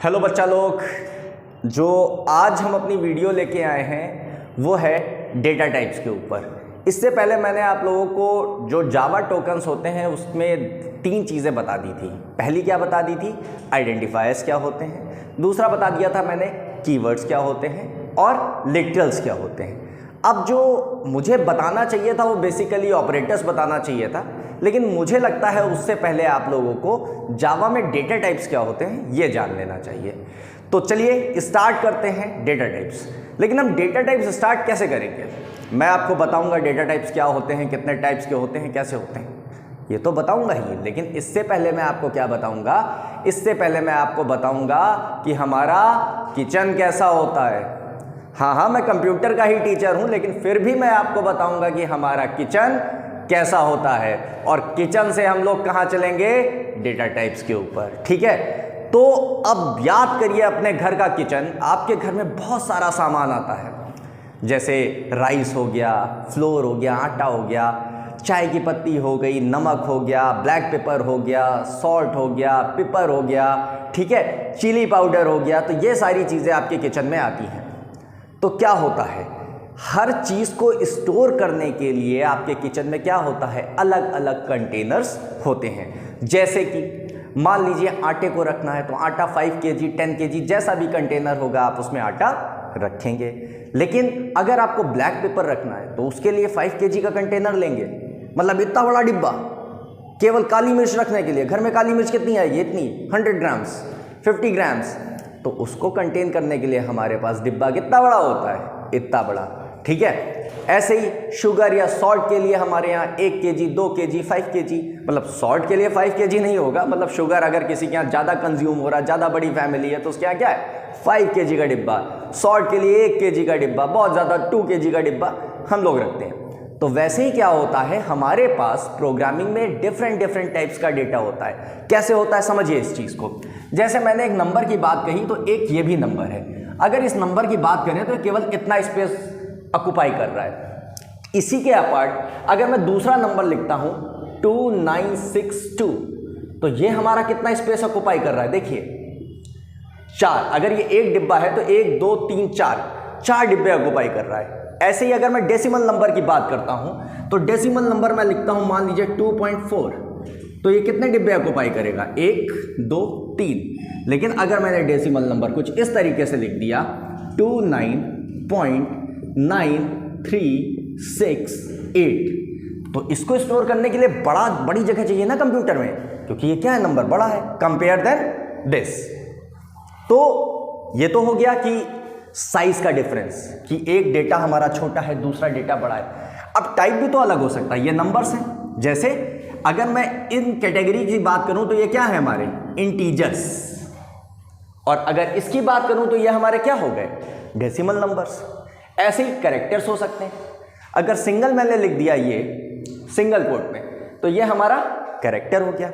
Hello बच्चा लोग, जो आज हम अपनी वीडियो लेके आए हैं वो है डेटा टाइप्स के ऊपर। इससे पहले मैंने आप लोगों को जो जावा टोकन्स होते हैं उसमें 3 चीज़ें बता दी थी। पहली क्या बता दी थी? आइडेंटिफायर्स क्या होते हैं। दूसरा बता दिया था मैंने कीवर्ड्स क्या होते हैं और लिटरल्स क्या होते हैं। अब जो मुझे बताना चाहिए था वो बेसिकली ऑपरेटर्स बताना चाहिए था, लेकिन मुझे लगता है उससे पहले आप लोगों को जावा में डेटा टाइप्स क्या होते हैं ये जान लेना चाहिए। तो चलिए स्टार्ट करते हैं डेटा टाइप्स। लेकिन हम डेटा टाइप्स स्टार्ट कैसे करेंगे? मैं आपको बताऊंगा डेटा टाइप्स क्या होते हैं, कितने टाइप्स के होते हैं, कैसे होते हैं, ये तो बताऊंगा ही। लेकिन इससे पहले मैं आपको क्या बताऊंगा? इससे पहले मैं आपको बताऊंगा कि हमारा किचन कैसा होता है। हाँ, मैं कंप्यूटर का ही टीचर हूं, लेकिन फिर भी मैं आपको बताऊंगा कि हमारा किचन कैसा होता है। और किचन से हम लोग कहां चलेंगे? डेटा टाइप्स के ऊपर। ठीक है, तो अब याद करिए अपने घर का किचन। आपके घर में बहुत सारा सामान आता है, जैसे राइस हो गया, फ्लोर हो गया, आटा हो गया, चाय की पत्ती हो गई, नमक हो गया, ब्लैक पेपर हो गया, सॉल्ट हो गया, पेपर हो गया, ठीक है, चिली पाउडर हो गया। तो ये सारी चीज़ें आपके किचन में आती हैं। तो क्या होता है, हर चीज़ को स्टोर करने के लिए आपके किचन में क्या होता है? अलग अलग कंटेनर्स होते हैं। जैसे कि मान लीजिए आटे को रखना है तो आटा 5 kg 10 kg जैसा भी कंटेनर होगा आप उसमें आटा रखेंगे। लेकिन अगर आपको ब्लैक पेपर रखना है तो उसके लिए 5 kg का कंटेनर लेंगे, मतलब इतना बड़ा डिब्बा केवल काली मिर्च रखने के लिए। घर में काली मिर्च कितनी आएगी? इतनी, 100 ग्राम्स, 50 ग्राम्स। तो उसको कंटेन करने के लिए हमारे पास डिब्बा कितना बड़ा होता है? इतना बड़ा। ठीक है, ऐसे ही शुगर या सॉल्ट के लिए हमारे यहाँ 1 kg 2 kg 5 kg, मतलब सॉल्ट के लिए 5 kg नहीं होगा, मतलब शुगर अगर किसी के यहाँ ज़्यादा कंज्यूम हो रहा है, ज़्यादा बड़ी फैमिली है तो उसके यहाँ क्या है? 5 kg का डिब्बा। सॉल्ट के लिए 1 kg का डिब्बा, बहुत ज़्यादा 2 kg का डिब्बा हम लोग रखते हैं। तो वैसे ही क्या होता है, हमारे पास प्रोग्रामिंग में डिफरेंट टाइप्स का डेटा होता है। कैसे होता है समझिए इस चीज़ को। जैसे मैंने एक नंबर की बात कही तो एक ये भी नंबर है। अगर इस नंबर की बात करें तो केवल इतना स्पेस ऑक्युपाई कर रहा है। इसी के अपार्ट अगर मैं दूसरा नंबर लिखता हूं 2962 तो ये हमारा कितना स्पेस ऑक्युपाई कर रहा है? देखिए 4। अगर ये एक डिब्बा है तो 1 2 3 4 डिब्बे ऑक्युपाई कर रहा है। ऐसे ही अगर मैं डेसिमल नंबर की बात करता हूं तो डेसिमल नंबर मैं लिखता हूं मान लीजिए 2.4 तो ये कितने डिब्बे ऑक्युपाई करेगा? 1 2 3। लेकिन अगर मैंने डेसिमल नंबर कुछ इस तरीके से लिख दिया 29.9368 तो इसको स्टोर करने के लिए बड़ी जगह चाहिए ना कंप्यूटर में, क्योंकि ये क्या है? नंबर बड़ा है कंपेयर देन दिस। तो ये तो हो गया कि साइज का डिफरेंस, कि एक डेटा हमारा छोटा है दूसरा डेटा बड़ा है। अब टाइप भी तो अलग हो सकता है, ये नंबर्स हैं। जैसे अगर मैं इन कैटेगरी की बात करूं तो ये क्या है हमारे? इंटीजर्स। और अगर इसकी बात करूं तो ये हमारे क्या हो गए? Decimal numbers. ऐसे ही कैरेक्टर्स हो सकते हैं। अगर सिंगल मैंने लिख दिया ये सिंगल कोट में तो ये हमारा कैरेक्टर हो गया।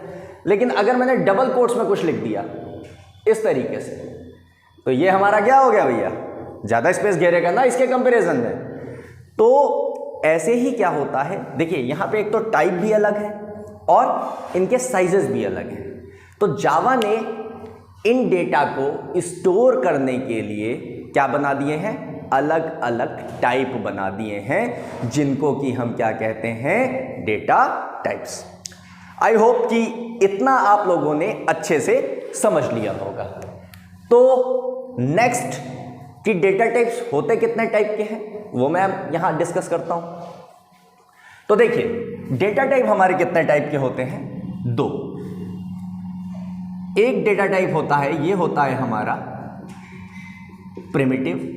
लेकिन अगर मैंने डबल कोट्स में कुछ लिख दिया इस तरीके से तो ये हमारा क्या हो गया भैया? ज़्यादा स्पेस घेरेगा ना इसके कंपैरिजन में। तो ऐसे ही क्या होता है, देखिए यहाँ पे एक तो टाइप भी अलग है और इनके साइजेस भी अलग हैं। तो जावा ने इन डेटा को स्टोर करने के लिए क्या बना दिए हैं? अलग अलग टाइप बना दिए हैं, जिनको कि हम क्या कहते हैं? Data types. आई होप कि इतना आप लोगों ने अच्छे से समझ लिया होगा। तो नेक्स्ट कि डेटा टाइप्स होते कितने टाइप के हैं वो मैं यहां डिस्कस करता हूं। तो देखिए डेटा टाइप हमारे कितने टाइप के होते हैं? 2। एक डेटा टाइप होता है, ये होता है हमारा प्रिमिटिव,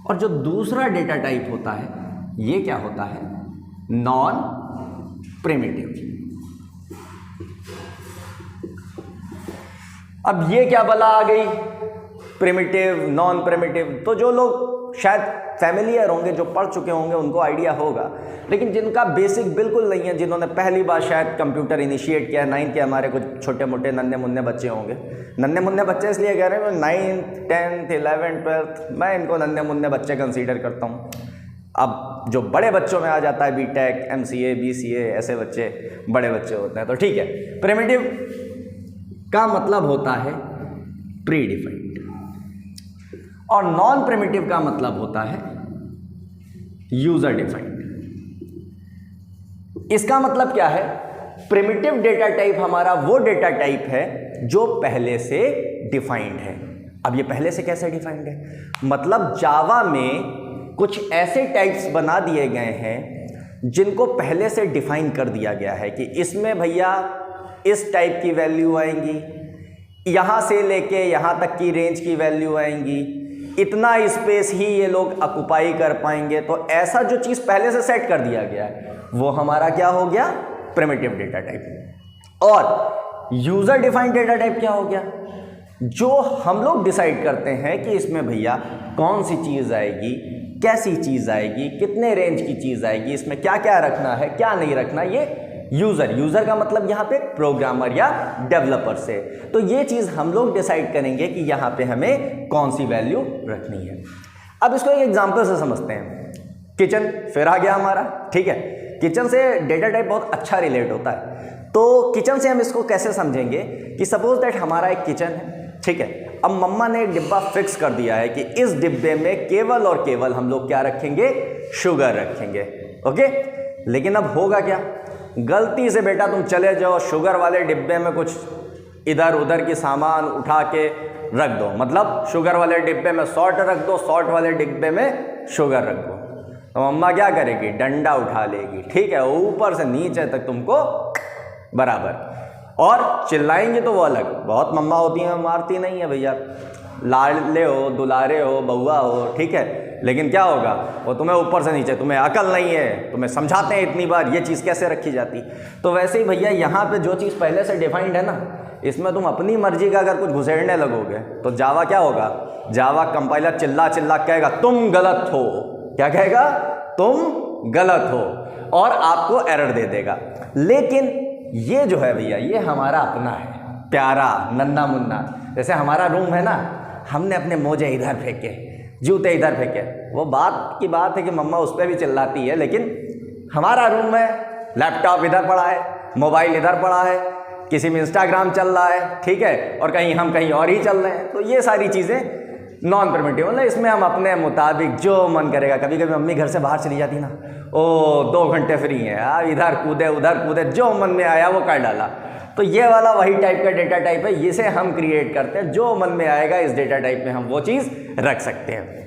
और जो दूसरा डेटा टाइप होता है ये क्या होता है? Non primitive. अब ये क्या बला आ गई? Primitive, non primitive. तो जो लोग शायद फैमिलियर होंगे, जो पढ़ चुके होंगे, उनको आइडिया होगा। लेकिन जिनका बेसिक बिल्कुल नहीं है, जिन्होंने पहली बार शायद कंप्यूटर इनिशिएट किया, 9th के हमारे कुछ छोटे मोटे नन्हे मुन्ने बच्चे होंगे। नन्हे मुन्ने बच्चे इसलिए कह रहे हैं 9th 10th 11th 12th मैं इनको नन्हे मुन्ने बच्चे कंसीडर करता हूँ। अब जो बड़े बच्चों में आ जाता है बीटेक, MCA, BCA, ऐसे बच्चे बड़े बच्चे होते हैं। तो ठीक है, प्रिमिटिव का मतलब होता है प्री डिफाइंड। और नॉन प्रिमिटिव का मतलब होता है यूजर डिफाइंड। इसका मतलब क्या है? प्रिमिटिव डेटा टाइप हमारा वो डेटा टाइप है जो पहले से डिफाइंड है। अब ये पहले से कैसे डिफाइंड है? मतलब जावा में कुछ ऐसे टाइप्स बना दिए गए हैं जिनको पहले से डिफाइन कर दिया गया है कि इसमें भैया इस टाइप की वैल्यू आएंगी, यहां से लेके यहां तक की रेंज की वैल्यू आएंगी, इतना स्पेस ही ये लोग ऑक्युपाई कर पाएंगे। तो ऐसा जो चीज पहले से सेट कर दिया गया है वो हमारा क्या हो गया? Primitive data type. और यूजर डिफाइंड डेटा टाइप क्या हो गया? जो हम लोग डिसाइड करते हैं कि इसमें भैया कौन सी चीज आएगी, कैसी चीज आएगी, कितने रेंज की चीज आएगी, इसमें क्या क्या रखना है, क्या नहीं रखना, ये यूजर का मतलब यहां पे प्रोग्रामर या डेवलपर से। तो ये चीज हम लोग डिसाइड करेंगे कि यहां पे हमें कौन सी वैल्यू रखनी है। अब इसको एक एग्जांपल से समझते हैं। किचन फिर आ गया हमारा, ठीक है। किचन से डेटा टाइप बहुत अच्छा रिलेट होता है। तो किचन से हम इसको कैसे समझेंगे कि सपोज दैट हमारा एक किचन है, ठीक है। अब मम्मा ने एक डिब्बा फिक्स कर दिया है कि इस डिब्बे में केवल और केवल हम लोग क्या रखेंगे? शुगर रखेंगे, ओके। लेकिन अब होगा क्या? गलती से बेटा तुम चले जाओ शुगर वाले डिब्बे में कुछ इधर उधर की सामान उठा के रख दो, मतलब शुगर वाले डिब्बे में सॉल्ट रख दो, सॉल्ट वाले डिब्बे में शुगर रख दो। तो मम्मा क्या करेगी? डंडा उठा लेगी, ठीक है, ऊपर से नीचे तक तुमको बराबर। और चिल्लाएंगे तो वो अलग, बहुत मम्मा होती हैं, मारती नहीं है भैया, लाडले हो, दुलारे हो, बउआ हो, ठीक है। लेकिन क्या होगा? वो तुम्हें ऊपर से नीचे, तुम्हें अकल नहीं है, तुम्हें समझाते हैं इतनी बार ये चीज़ कैसे रखी जाती। तो वैसे ही भैया यहाँ पे जो चीज़ पहले से डिफाइंड है ना, इसमें तुम अपनी मर्जी का अगर कुछ घुसेड़ने लगोगे तो जावा क्या होगा? जावा कंपाइलर चिल्ला चिल्ला कहेगा तुम गलत हो। क्या कहेगा? तुम गलत हो, और आपको एरर दे देगा। लेकिन ये जो है भैया, ये हमारा अपना है, प्यारा नन्ना मुन्ना। जैसे हमारा रूम है ना, हमने अपने मोजे इधर फेंके, जूते इधर फेंके, वो बात की बात है कि मम्मा उस पर भी चिल्लाती है, लेकिन हमारा रूम है, लैपटॉप इधर पड़ा है, मोबाइल इधर पड़ा है, किसी में इंस्टाग्राम चल रहा है, ठीक है, और कहीं हम कहीं और ही चल रहे हैं। तो ये सारी चीज़ें नॉन प्रिमिटिव, मतलब इसमें हम अपने मुताबिक जो मन करेगा। कभी कभी मम्मी घर से बाहर चली जाती ना, ओ 2 घंटे फ्री हैं, आप इधर कूदे उधर कूदे, जो मन में आया वो कर डाला। तो ये वाला वही टाइप का डेटा टाइप है, इसे हम क्रिएट करते हैं, जो मन में आएगा इस डेटा टाइप में हम वो चीज़ रख सकते हैं।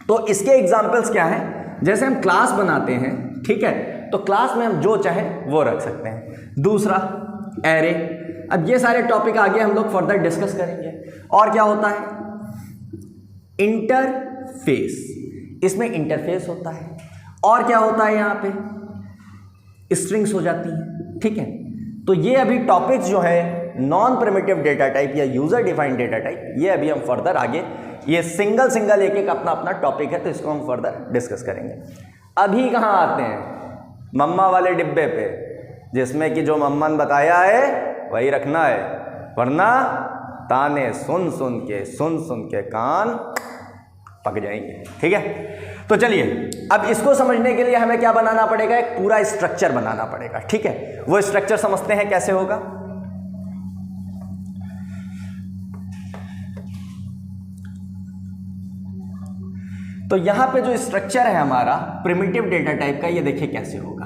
तो इसके एग्जाम्पल्स क्या हैं? जैसे हम क्लास बनाते हैं, ठीक है, तो क्लास में हम जो चाहें वो रख सकते हैं। दूसरा एरे। अब ये सारे टॉपिक आगे हम लोग फर्दर डिस्कस करेंगे। और क्या होता है? इंटरफेस। इसमें इंटरफेस होता है। और क्या होता है? यहाँ पे स्ट्रिंग्स हो जाती हैं, ठीक है। तो ये अभी टॉपिक्स जो है नॉन प्रिमिटिव डेटा टाइप या यूजर डिफाइंड डेटा टाइप, ये अभी हम फर्दर आगे, ये सिंगल एक एक अपना अपना टॉपिक है, तो इसको हम फर्दर डिस्कस करेंगे। अभी कहाँ आते हैं? मम्मा वाले डिब्बे पे, जिसमें कि जो मम्मा ने बताया है वही रखना है, वरना ताने सुन सुन के कान पक जाएंगे, ठीक है। तो चलिए, अब इसको समझने के लिए हमें क्या बनाना पड़ेगा? एक पूरा स्ट्रक्चर बनाना पड़ेगा, ठीक है। वो स्ट्रक्चर समझते हैं कैसे होगा। तो यहां पे जो स्ट्रक्चर है हमारा प्रिमिटिव डेटा टाइप का, ये देखिए कैसे होगा।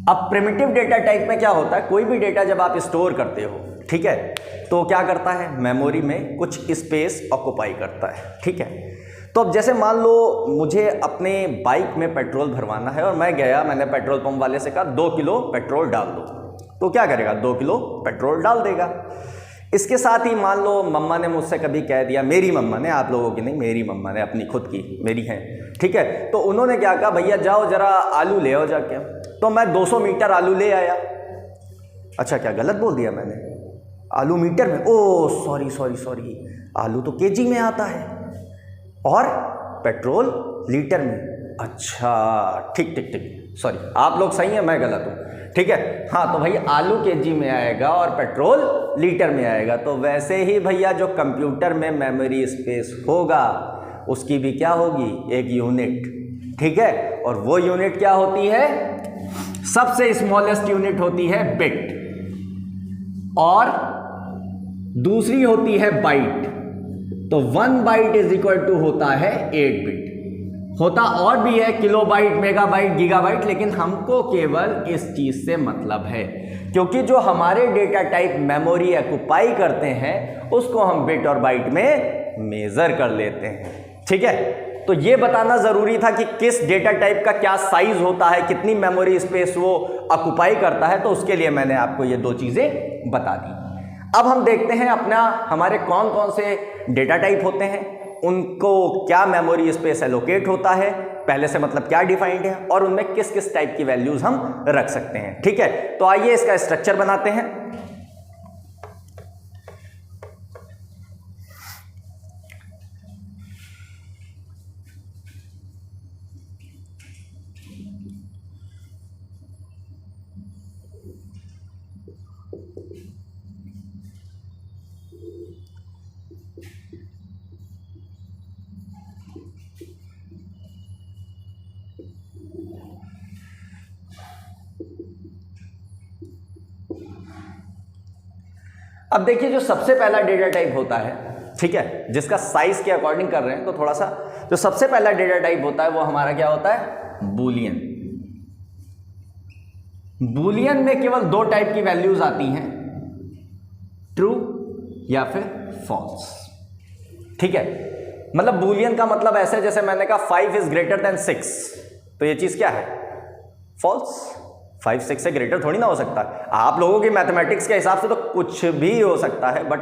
अब प्रिमिटिव डेटा टाइप में क्या होता है? कोई भी डेटा जब आप स्टोर करते हो, ठीक है, तो क्या करता है? मेमोरी में कुछ स्पेस ऑक्युपाई करता है, ठीक है। तो अब जैसे मान लो मुझे अपने बाइक में पेट्रोल भरवाना है और मैं गया, मैंने पेट्रोल पंप वाले से कहा 2 किलो पेट्रोल डाल दो, तो क्या करेगा? 2 किलो पेट्रोल डाल देगा। इसके साथ ही मान लो मम्मा ने मुझसे कभी कह दिया, मेरी मम्मा ने, आप लोगों की नहीं, मेरी मम्मा ने, अपनी खुद की, मेरी हैं, ठीक है। तो उन्होंने क्या कहा? भैया जाओ जरा आलू ले आओ जाके। तो मैं 200 मीटर आलू ले आया। अच्छा, क्या गलत बोल दिया मैंने? आलू मीटर में? ओ सॉरी, आलू तो केजी में आता है और पेट्रोल लीटर में। अच्छा, ठीक, सॉरी, आप लोग सही हैं, मैं गलत हूँ, ठीक है। हाँ, तो भाई आलू केजी में आएगा और पेट्रोल लीटर में आएगा। तो वैसे ही भैया जो कंप्यूटर में मेमोरी स्पेस होगा उसकी भी क्या होगी? एक यूनिट, ठीक है। और वो यूनिट क्या होती है? सबसे स्मॉलेस्ट यूनिट होती है बिट, और दूसरी होती है बाइट। तो 1 बाइट इज इक्वल टू होता है 8 बिट। होता और भी है किलोबाइट, मेगाबाइट, गीगाबाइट, लेकिन हमको केवल इस चीज से मतलब है, क्योंकि जो हमारे डेटा टाइप मेमोरी ऑक्युपाई करते हैं उसको हम बिट और बाइट में मेजर कर लेते हैं। ठीक है, तो ये बताना जरूरी था कि किस डेटा टाइप का क्या साइज होता है, कितनी मेमोरी स्पेस वो ऑक्युपाई करता है, तो उसके लिए मैंने आपको ये दो चीजें बता दी। अब हम देखते हैं अपना हमारे कौन कौन से डेटा टाइप होते हैं, उनको क्या मेमोरी स्पेस एलोकेट होता है, पहले से मतलब क्या डिफाइंड है, और उनमें किस किस टाइप की वैल्यूज हम रख सकते हैं। ठीक है, तो आइए इसका स्ट्रक्चर बनाते हैं। अब देखिए, जो सबसे पहला डेटा टाइप होता है, ठीक है, जिसका साइज के अकॉर्डिंग कर रहे हैं, तो थोड़ा सा जो सबसे पहला डेटा टाइप होता है वो हमारा क्या होता है, बूलियन। बूलियन में केवल दो टाइप की वैल्यूज आती हैं, ट्रू या फिर फॉल्स। ठीक है, मतलब बूलियन का मतलब ऐसे जैसे मैंने कहा 5 इज ग्रेटर देन 6, तो ये चीज क्या है, फॉल्स। 5 6 से ग्रेटर थोड़ी ना हो सकता। आप लोगों की मैथमेटिक्स के हिसाब से तो कुछ भी हो सकता है, बट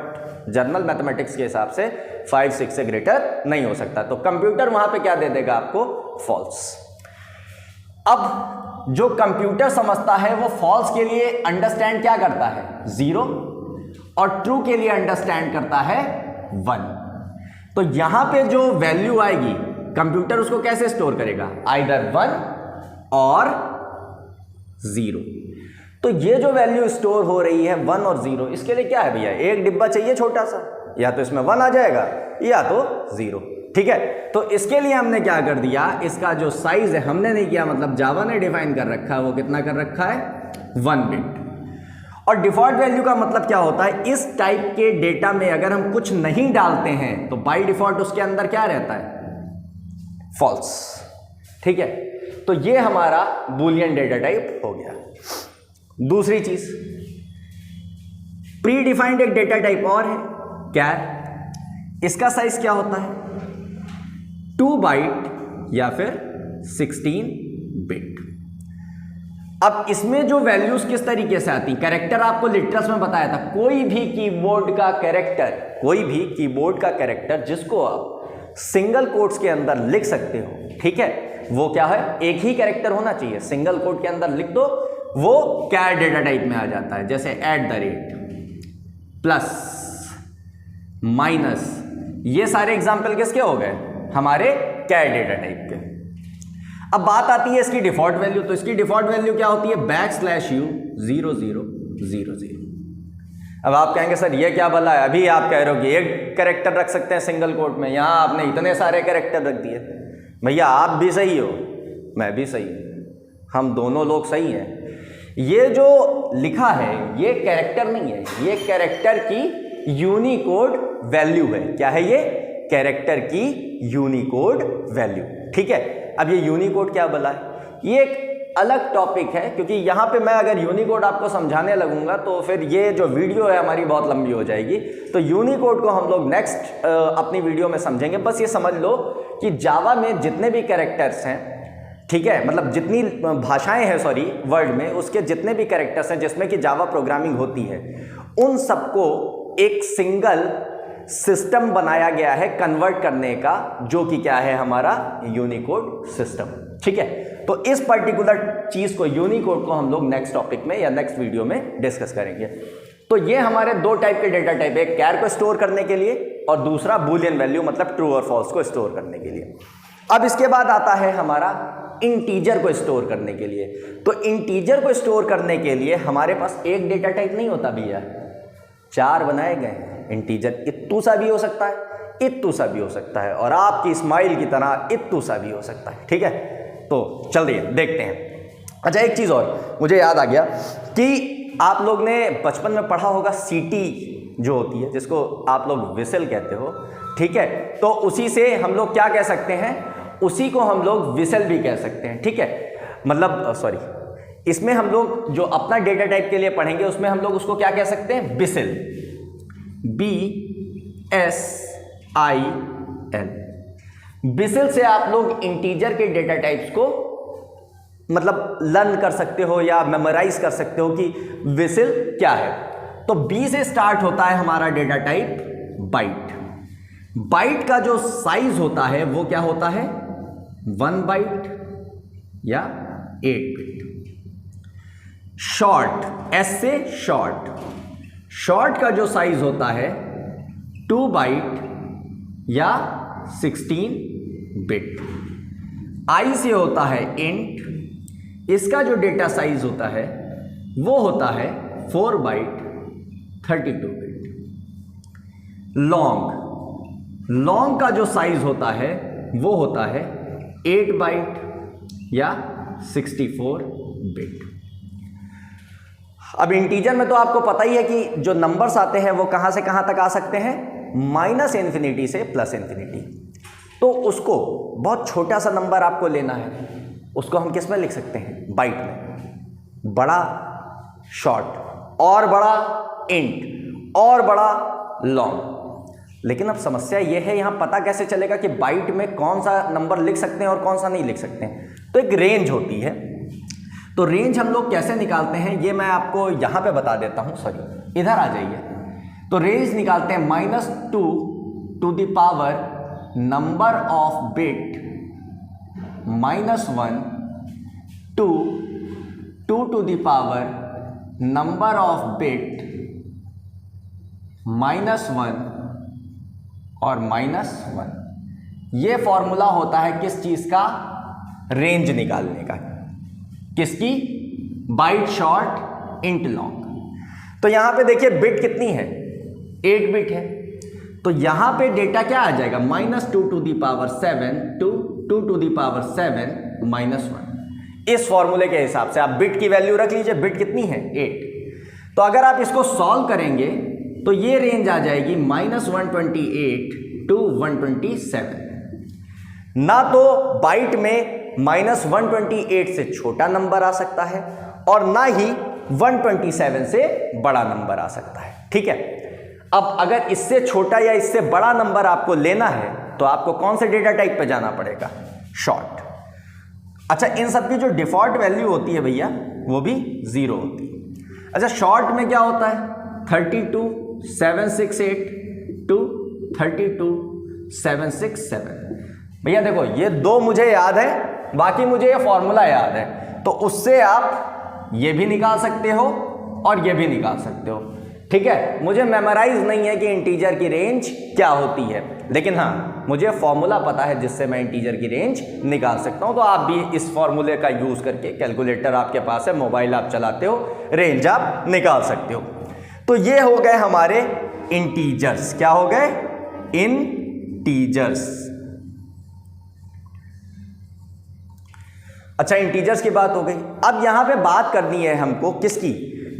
जर्नल मैथमेटिक्स के हिसाब से 5 6 से ग्रेटर नहीं हो सकता, तो कंप्यूटर वहां पे क्या दे देगा आपको, फॉल्स। अब जो कंप्यूटर समझता है वो फॉल्स के लिए अंडरस्टैंड क्या करता है, 0, और ट्रू के लिए अंडरस्टैंड करता है 1। तो यहां पे जो वैल्यू आएगी कंप्यूटर उसको कैसे स्टोर करेगा, आइदर 1 और 0। तो ये जो वैल्यू स्टोर हो रही है 1 और 0, इसके लिए क्या है भैया, एक डिब्बा चाहिए छोटा सा, या तो इसमें 1 आ जाएगा या तो 0। ठीक है, तो इसके लिए हमने क्या कर दिया, इसका जो साइज है हमने नहीं किया, मतलब जावा ने डिफाइन कर रखा है, वो कितना कर रखा है, 1 बिट। और डिफॉल्ट वैल्यू का मतलब क्या होता है, इस टाइप के डेटा में अगर हम कुछ नहीं डालते हैं तो बाय डिफॉल्ट उसके अंदर क्या रहता है, फॉल्स। ठीक है, तो ये हमारा बूलियन डेटा टाइप हो गया। दूसरी चीज, प्री डिफाइंड एक डेटा टाइप और है, कैर। इसका साइज क्या होता है, 2 बाइट या फिर 16 बिट। अब इसमें जो वैल्यूज किस तरीके से आती, कैरेक्टर आपको लिटरल्स में बताया था, कोई भी कीबोर्ड का कैरेक्टर जिसको आप सिंगल कोट्स के अंदर लिख सकते हो, ठीक है, वो क्या है, एक ही कैरेक्टर होना चाहिए, सिंगल कोट के अंदर लिख दो, वो कैर डेटा टाइप में आ जाता है। जैसे @ प्लस माइनस, ये सारे एग्जाम्पल किसके हो गए, हमारे कैर डेटा टाइप के। अब बात आती है इसकी डिफॉल्ट वैल्यू, तो इसकी डिफॉल्ट वैल्यू क्या होती है, \U 0000। अब आप कहेंगे सर ये क्या भला है, अभी आप कह रहे हो कि एक कैरेक्टर रख सकते हैं सिंगल कोट में, यहां आपने इतने सारे कैरेक्टर रख दिए। भैया आप भी सही हो, मैं भी सही हूं, हम दोनों लोग सही हैं। ये जो लिखा है ये कैरेक्टर नहीं है, ये कैरेक्टर की यूनिकोड वैल्यू है। क्या है ये, कैरेक्टर की यूनिकोड वैल्यू। ठीक है, अब ये यूनिकोड क्या भला है, ये एक अलग टॉपिक है, क्योंकि यहां पे मैं अगर यूनिकोड आपको समझाने लगूंगा तो फिर ये जो वीडियो है हमारी बहुत लंबी हो जाएगी। तो यूनिकोड को हम लोग नेक्स्ट अपनी वीडियो में समझेंगे। बस ये समझ लो कि जावा में जितने भी कैरेक्टर्स हैं, ठीक है, मतलब जितनी भाषाएं हैं वर्ल्ड में, उसके जितने भी कैरेक्टर्स हैं जिसमें कि जावा प्रोग्रामिंग होती है, उन सबको एक सिंगल सिस्टम बनाया गया है कन्वर्ट करने का, जो कि क्या है, हमारा यूनिकोड सिस्टम। ठीक है, तो इस पर्टिकुलर चीज को, यूनिकोड को हम लोग नेक्स्ट टॉपिक में या नेक्स्ट वीडियो में डिस्कस करेंगे। तो ये हमारे दो टाइप के डेटा टाइप है, एक कैर को स्टोर करने के लिए और दूसरा बूलियन वैल्यू मतलब ट्रू और फॉल्स को स्टोर करने के लिए। अब इसके बाद आता है हमारा इंटीजर को स्टोर करने के लिए। तो इंटीजर को स्टोर करने के लिए हमारे पास एक डेटा टाइप नहीं होता भैया, 4 बनाए गए हैं। इंटीजर इत्तू सा भी हो सकता है, इत्तू सा भी हो सकता है, और आपकी स्माइल की तरह इत्तू सा भी हो सकता है। ठीक है, तो चलिए देखते हैं। अच्छा, एक चीज और मुझे याद आ गया कि आप लोग ने बचपन में पढ़ा होगा सीटी जो होती है, जिसको आप लोग विसल कहते हो, ठीक है, तो उसी से हम लोग क्या कह सकते हैं, उसी को हम लोग विसल भी कह सकते हैं, ठीक है। मतलब सॉरी, इसमें हम लोग जो अपना डेटा टाइप के लिए पढ़ेंगे उसमें हम लोग उसको क्या कह सकते हैं, बिसल, BSIL। बिसल से आप लोग इंटीजर के डेटा टाइप्स को मतलब लर्न कर सकते हो या मेमोराइज कर सकते हो कि विसल क्या है। तो बी से स्टार्ट होता है हमारा डेटा टाइप बाइट। बाइट का जो साइज होता है वो क्या होता है, 1 बाइट या 8 बिट। शॉर्ट, एस से शॉर्ट, शॉर्ट का जो साइज होता है 2 बाइट या 16 बिट। आई से होता है इंट, इसका जो डेटा साइज होता है वो होता है 4 बाइट 32 बिट। लॉन्ग, लॉन्ग का जो साइज होता है वो होता है 8 बाइट या 64 बिट। अब इंटीजर में तो आपको पता ही है कि जो नंबर्स आते हैं वो कहां से कहां तक आ सकते हैं, -इन्फिनिटी से +इन्फिनिटी। तो उसको बहुत छोटा सा नंबर आपको लेना है, उसको हम किस में लिख सकते हैं, बाइट में। बड़ा शॉर्ट और बड़ा इंट और बड़ा लॉन्ग। लेकिन अब समस्या यह है, यहां पता कैसे चलेगा कि बाइट में कौन सा नंबर लिख सकते हैं और कौन सा नहीं लिख सकते हैं। तो एक रेंज होती है, तो रेंज हम लोग कैसे निकालते हैं ये मैं आपको यहां पे बता देता हूं। सॉरी, इधर आ जाइए। तो रेंज निकालते हैं -2 to the power number of bit -1 to 2 to the power number of bit -1 और -1। ये फॉर्मूला होता है किस चीज का, रेंज निकालने का। किसकी, बाइट शॉर्ट इंट लॉन्ग। तो यहां पे देखिए बिट कितनी है, 8 बिट है। तो यहां पे डेटा क्या आ जाएगा, -2 to the power 7 to 2 to the power 7 -1। इस फॉर्मूले के हिसाब से आप बिट की वैल्यू रख लीजिए, बिट कितनी है, 8। तो अगर आप इसको सॉल्व करेंगे तो ये रेंज आ जाएगी -128 टू 127। ना तो बाइट में -128 से छोटा नंबर आ सकता है और ना ही 127 से बड़ा नंबर आ सकता है, ठीक है। अब अगर इससे छोटा या इससे बड़ा नंबर आपको लेना है तो आपको कौन से डेटा टाइप पे जाना पड़ेगा, शॉर्ट। अच्छा, इन सब की जो डिफॉल्ट वैल्यू होती है भैया वो भी 0 होती है। अच्छा, शॉर्ट में क्या होता है, 32 768 टू 32 767। भैया देखो ये दो मुझे याद है, बाकी मुझे ये फॉर्मूला याद है, तो उससे आप ये भी निकाल सकते हो और ये भी निकाल सकते हो, ठीक है। मुझे मेमोराइज नहीं है कि इंटीजर की रेंज क्या होती है, लेकिन हाँ मुझे फॉर्मूला पता है जिससे मैं इंटीजर की रेंज निकाल सकता हूं। तो आप भी इस फॉर्मूले का यूज करके, कैलकुलेटर आपके पास है, मोबाइल आप चलाते हो, रेंज आप निकाल सकते हो। तो ये हो गए हमारे इंटीजर्स। क्या हो गए, इंटीजर्स। अच्छा, इंटीजर्स की बात हो गई। अब यहां पे बात करनी है हमको किसकी,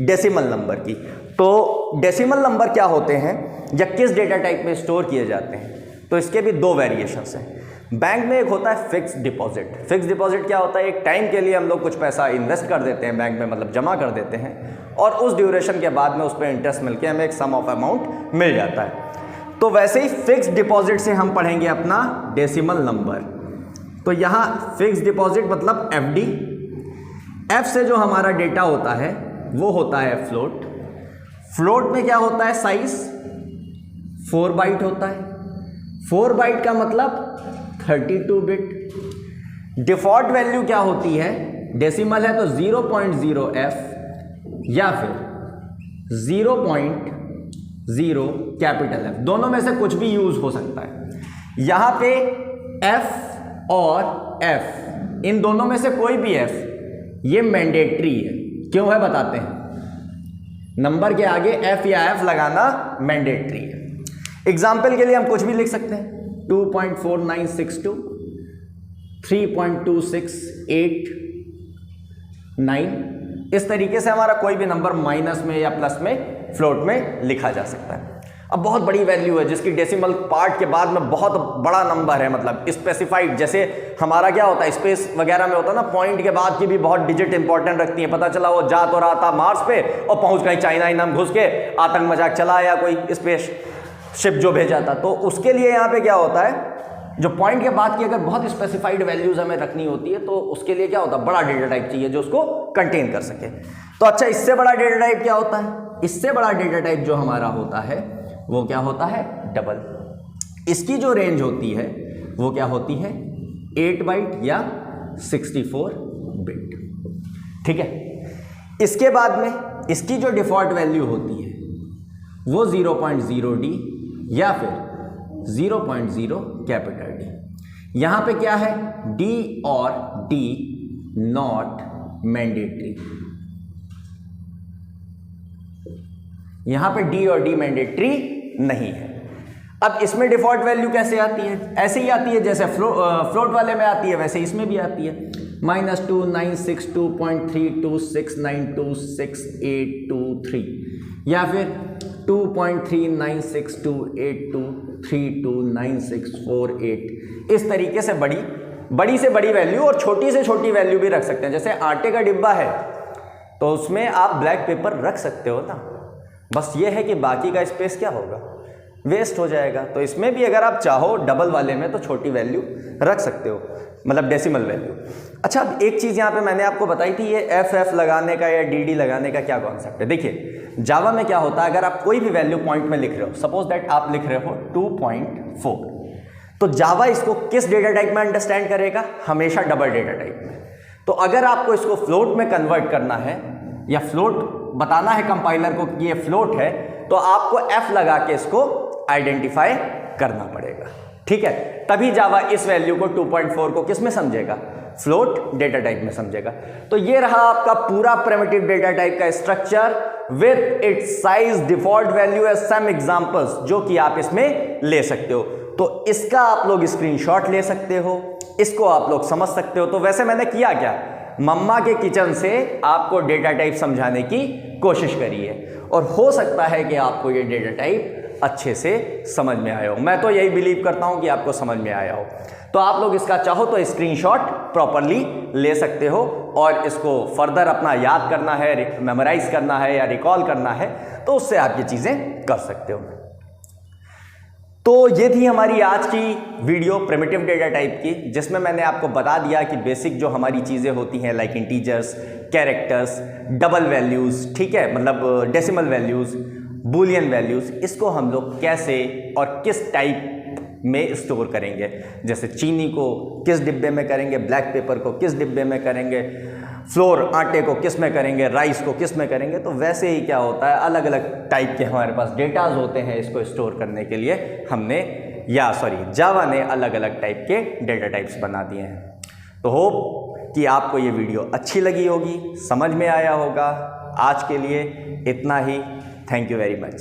डेसिमल नंबर की। तो डेसिमल नंबर क्या होते हैं या किस डेटा टाइप में स्टोर किए जाते हैं, तो इसके भी दो वेरिएशंस हैं। बैंक में एक होता है फिक्स डिपॉजिट। फिक्स डिपॉजिट क्या होता है, एक टाइम के लिए हम लोग कुछ पैसा इन्वेस्ट कर देते हैं बैंक में, मतलब जमा कर देते हैं, और उस ड्यूरेशन के बाद में उस पर इंटरेस्ट मिलके हमें एक सम ऑफ अमाउंट मिल जाता है। तो वैसे ही फिक्स डिपॉजिट से हम पढ़ेंगे अपना डेसिमल नंबर। तो यहाँ फिक्स डिपॉजिट मतलब एफडी। एफ से जो हमारा डेटा होता है वो होता है फ्लोट। फ्लोट में क्या होता है, साइज 4 बाइट होता है। 4 बाइट का मतलब 32 बिट। डिफॉल्ट वैल्यू क्या होती है, डेसिमल है तो 0.0f या फिर 0.0 कैपिटल F, दोनों में से कुछ भी यूज हो सकता है। यहां पे F और F, इन दोनों में से कोई भी F ये मैंडेटरी है। क्यों है बताते हैं, नंबर के आगे F या F लगाना मैंडेटरी है। एग्जाम्पल के लिए हम कुछ भी लिख सकते हैं, 2.4962, 3.2689। इस तरीके से हमारा कोई भी नंबर माइनस में या प्लस में फ्लोट में लिखा जा सकता है। अब बहुत बड़ी वैल्यू है जिसकी डेसिमल पार्ट के बाद में बहुत बड़ा नंबर है, मतलब स्पेसिफाइड, जैसे हमारा क्या होता है स्पेस वगैरह में होता है ना, पॉइंट के बाद की भी बहुत डिजिट इंपॉर्टेंट रखती है। पता चला वो जा तो रहा था मार्स पे और पहुंच गई चाइना इनाम घुस के, आतंक मजाक चला या कोई स्पेस शिप जो भेजा था। तो उसके लिए यहाँ पे क्या होता है, जो पॉइंट के बाद की अगर बहुत स्पेसिफाइड वैल्यूज हमें रखनी होती है तो उसके लिए क्या होता है, बड़ा डेटा टाइप चाहिए जो उसको कंटेन कर सके। तो अच्छा, इससे बड़ा डेटा टाइप क्या होता है, इससे बड़ा डेटा टाइप जो हमारा होता है वो क्या होता है, डबल। इसकी जो रेंज होती है वो क्या होती है, 8 बाइट या 64 बिट। ठीक है, इसके बाद में इसकी जो डिफॉल्ट वैल्यू होती है वो 0.0D या फिर 0.0 कैपिटल डी। यहां पे क्या है, डी और डी नॉट मैंडेटरी। यहां पे डी और डी मैंडेटरी नहीं है। अब इसमें डिफॉल्ट वैल्यू कैसे आती है, ऐसे ही आती है जैसे फ्लोट वाले में आती है वैसे इसमें भी आती है, -2962.326926826823 या फिर 2.396282329648। इस तरीके से बड़ी से बड़ी वैल्यू और छोटी से छोटी वैल्यू भी रख सकते हैं। जैसे आटे का डिब्बा है तो उसमें आप ब्लैक पेपर रख सकते हो ना, बस ये है कि बाकी का स्पेस क्या होगा, वेस्ट हो जाएगा। तो इसमें भी अगर आप चाहो डबल वाले में तो छोटी वैल्यू रख सकते हो, मतलब डेसिमल वैल्यू। अच्छा, अब एक चीज़ यहाँ पे मैंने आपको बताई थी, ये एफ लगाने का या डी लगाने का क्या कॉन्सेप्ट है। देखिए जावा में क्या होता है, अगर आप कोई भी वैल्यू पॉइंट में लिख रहे हो, सपोज दैट आप लिख रहे हो 2.4, तो जावा इसको किस डेटा टाइप में अंडरस्टैंड करेगा, हमेशा डबल डेटा टाइप में। तो अगर आपको इसको फ्लोट में कन्वर्ट करना है या फ्लोट बताना है कंपाइलर को कि ये फ्लोट है, तो आपको एफ लगा के इसको आइडेंटिफाई करना पड़ेगा। ठीक है, तभी जावा इस वैल्यू को 2.4 को किस में समझेगा, फ्लोट डेटा टाइप में समझेगा। तो ये रहा आपका पूरा प्रिमिटिव डेटा टाइप का structure with its size, default value and some examples जो कि आप इसमें ले सकते हो। तो इसका आप लोग स्क्रीनशॉट ले सकते हो, इसको आप लोग समझ सकते हो। तो वैसे मैंने किया क्या, मम्मा के किचन से आपको डेटा टाइप समझाने की कोशिश करी है और हो सकता है कि आपको ये डेटा टाइप अच्छे से समझ में आया हो। मैं तो यही बिलीव करता हूं कि आपको समझ में आया हो। तो आप लोग इसका चाहो तो स्क्रीनशॉट प्रॉपरली ले सकते हो और इसको फर्दर अपना याद करना है, मेमोराइज करना है या रिकॉल करना है, तो उससे आप ये चीज़ें कर सकते हो। तो ये थी हमारी आज की वीडियो प्रिमिटिव डेटा टाइप की, जिसमें मैंने आपको बता दिया कि बेसिक जो हमारी चीज़ें होती हैं like integers, characters, double values, ठीक है, मतलब डेसिमल वैल्यूज़, बूलियन वैल्यूज़, इसको हम लोग कैसे और किस टाइप में स्टोर करेंगे। जैसे चीनी को किस डिब्बे में करेंगे, ब्लैक पेपर को किस डिब्बे में करेंगे, फ्लोर आटे को किस में करेंगे, राइस को किस में करेंगे। तो वैसे ही क्या होता है, अलग अलग टाइप के हमारे पास डेटाज होते हैं, इसको स्टोर करने के लिए जावा ने अलग अलग टाइप के डेटा टाइप्स बना दिए हैं। तो होप कि आपको ये वीडियो अच्छी लगी होगी, समझ में आया होगा। आज के लिए इतना ही, थैंक यू वेरी मच।